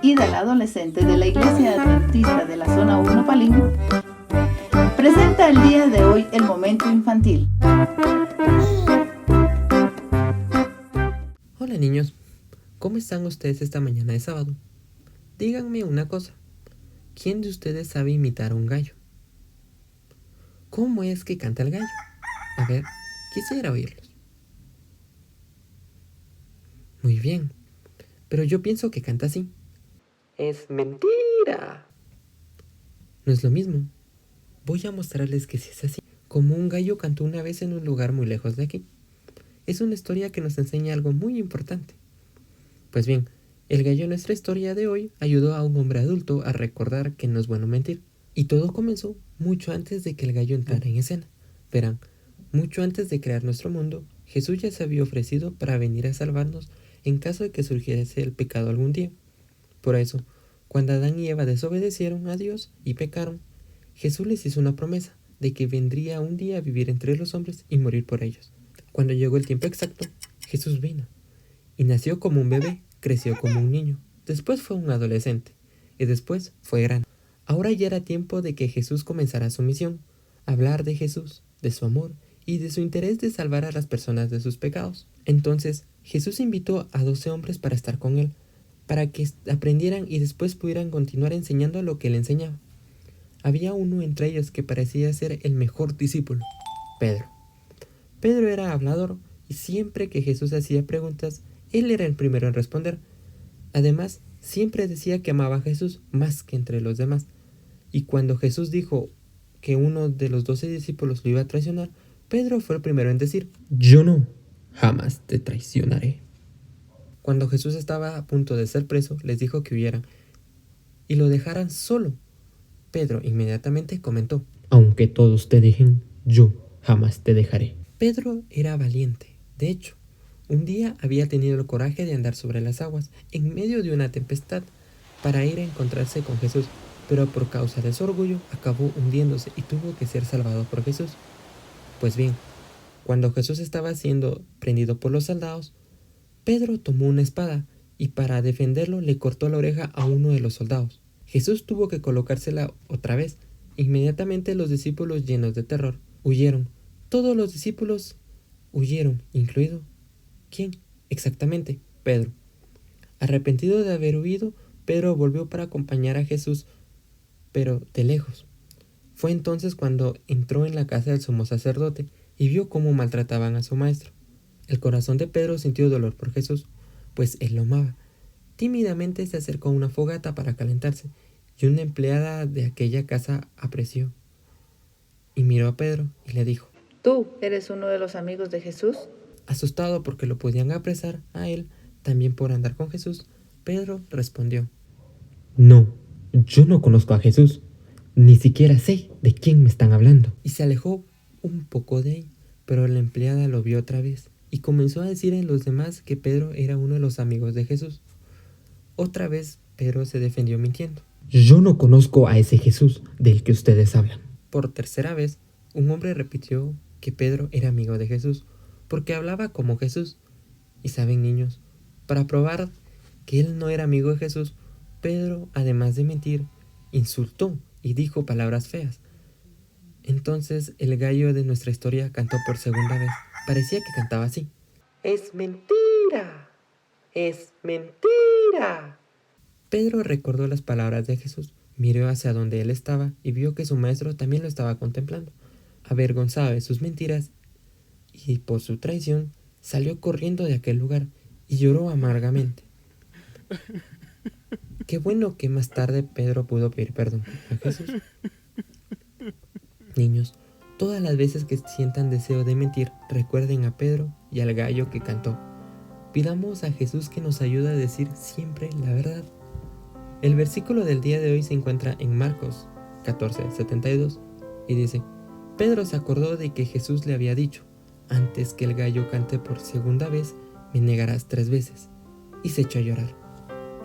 Ida, la adolescente de la Iglesia Adventista de la Zona 1 Palín, presenta el día de hoy el momento infantil. Hola niños, ¿cómo están ustedes esta mañana de sábado? Díganme una cosa, ¿quién de ustedes sabe imitar a un gallo? ¿Cómo es que canta el gallo? A ver, quisiera oírlos. Muy bien, pero yo pienso que canta así. ¡Es mentira! No es lo mismo. Voy a mostrarles que sí es así. Como un gallo cantó una vez en un lugar muy lejos de aquí. Es una historia que nos enseña algo muy importante. Pues bien, el gallo en nuestra historia de hoy ayudó a un hombre adulto a recordar que no es bueno mentir. Y todo comenzó mucho antes de que el gallo entrara en escena. Verán, mucho antes de crear nuestro mundo, Jesús ya se había ofrecido para venir a salvarnos en caso de que surgiese el pecado algún día. Por eso, cuando Adán y Eva desobedecieron a Dios y pecaron, Jesús les hizo una promesa de que vendría un día a vivir entre los hombres y morir por ellos. Cuando llegó el tiempo exacto, Jesús vino. Y nació como un bebé, creció como un niño, después fue un adolescente, y después fue grande. Ahora ya era tiempo de que Jesús comenzara su misión, hablar de Jesús, de su amor y de su interés de salvar a las personas de sus pecados. Entonces, Jesús invitó a 12 hombres para estar con él, para que aprendieran y después pudieran continuar enseñando lo que él enseñaba. Había uno entre ellos que parecía ser el mejor discípulo, Pedro. Pedro era hablador y siempre que Jesús hacía preguntas, él era el primero en responder. Además, siempre decía que amaba a Jesús más que entre los demás. Y cuando Jesús dijo que uno de los 12 discípulos lo iba a traicionar, Pedro fue el primero en decir: «Yo no, jamás te traicionaré». Cuando Jesús estaba a punto de ser preso, les dijo que huyeran y lo dejaran solo. Pedro inmediatamente comentó: «Aunque todos te dejen, yo jamás te dejaré». Pedro era valiente. De hecho, un día había tenido el coraje de andar sobre las aguas en medio de una tempestad para ir a encontrarse con Jesús, pero por causa de su orgullo acabó hundiéndose y tuvo que ser salvado por Jesús. Pues bien, cuando Jesús estaba siendo prendido por los soldados, Pedro tomó una espada y para defenderlo le cortó la oreja a uno de los soldados. Jesús tuvo que colocársela otra vez. Inmediatamente los discípulos, llenos de terror, huyeron. Todos los discípulos huyeron, incluido ¿quién? Exactamente, Pedro. Arrepentido de haber huido, Pedro volvió para acompañar a Jesús, pero de lejos. Fue entonces cuando entró en la casa del sumo sacerdote y vio cómo maltrataban a su maestro. El corazón de Pedro sintió dolor por Jesús, pues él lo amaba. Tímidamente se acercó a una fogata para calentarse, y una empleada de aquella casa apreció y miró a Pedro y le dijo: ¿Tú eres uno de los amigos de Jesús? Asustado porque lo podían apresar a él también por andar con Jesús, Pedro respondió: «No, yo no conozco a Jesús, ni siquiera sé de quién me están hablando». Y se alejó un poco de ahí, pero la empleada lo vio otra vez y comenzó a decir a los demás que Pedro era uno de los amigos de Jesús. Otra vez Pedro se defendió mintiendo: «Yo no conozco a ese Jesús del que ustedes hablan». Por tercera vez, un hombre repitió que Pedro era amigo de Jesús, porque hablaba como Jesús. Y saben, niños, para probar que él no era amigo de Jesús, Pedro, además de mentir, insultó y dijo palabras feas. Entonces el gallo de nuestra historia cantó por segunda vez. Parecía que cantaba así: «Es mentira, es mentira». Pedro recordó las palabras de Jesús, miró hacia donde él estaba y vio que su maestro también lo estaba contemplando. Avergonzado de sus mentiras y por su traición, salió corriendo de aquel lugar y lloró amargamente. Qué bueno que más tarde Pedro pudo pedir perdón a Jesús. Niños, todas las veces que sientan deseo de mentir, recuerden a Pedro y al gallo que cantó. Pidamos a Jesús que nos ayude a decir siempre la verdad. El versículo del día de hoy se encuentra en Marcos 14:72 y dice: Pedro se acordó de que Jesús le había dicho: «Antes que el gallo cante por segunda vez, me negarás 3 veces», y se echó a llorar.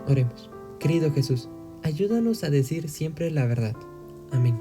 Oremos. Querido Jesús, ayúdanos a decir siempre la verdad. Amén.